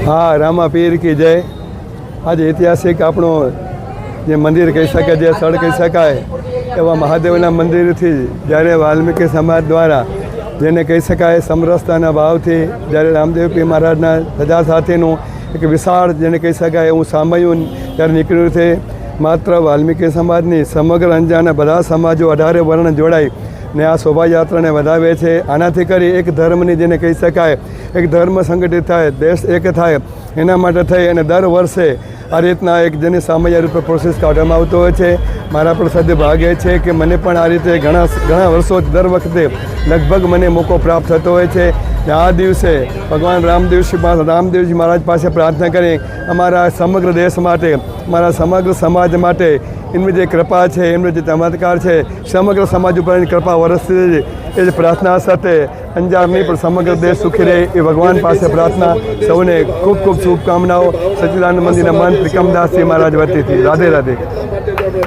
हाँ, रामा पीर की जय। आज ऐतिहासिक આપણો જે મંદિર કહી શકાય, જે સ્થળ કહી શકાય એવા મહાદેવના મંદિરથી જ્યારે વાલ્મીકી સમાજ દ્વારા જેને કહી શકાય સમરસતાના ભાવથી જ્યારે રામદેવ પીર મહારાજના ધજા સાથેનું એક વિશાળ જેને કહી શકાય એવું સામયું ત્યારે નીકળ્યું છે। માત્ર વાલ્મીકી સમાજની સમગ્ર અંજારના બધા સમાજો 18 વર્ણ જોડાઈ ને આ શોભાયાત્રાને વધાવે છે। આનાથી કરી એક ધર્મની જેને કહી શકાય એક ધર્મ સંગઠિત થાય, દેશ એક થાય, એના માટે થઈ અને દર વર્ષે આ રીતના એક જેને સામૈયા રૂપે પ્રોસેસ કાઢવામાં આવતો હોય છે। મારા પણ સદભાગ્ય છે કે મને પણ આ રીતે ઘણા વર્ષો દર વખતે લગભગ મને મોકો પ્રાપ્ત થતો હોય છે। આ દિવસે ભગવાન રામદેવજી મહારાજ પાસે પ્રાર્થના કરી અમારા સમગ્ર દેશ માટે, અમારા સમગ્ર સમાજ માટે એમની જે કૃપા છે, એમનો જે ચમત્કાર છે, સમગ્ર સમાજ ઉપર એની કૃપા વરસતી એ જ પ્રાર્થના સાથે અંજારની પણ સમગ્ર દેશ સુખી રહે એ ભગવાન પાસે પ્રાર્થના। સૌને ખૂબ ખૂબ શુભકામનાઓ। સચ્ચિદાનંદ મંદિરના મંત ત્રિકમદાસજી મહારાજ વતીથી રાધે રાધે।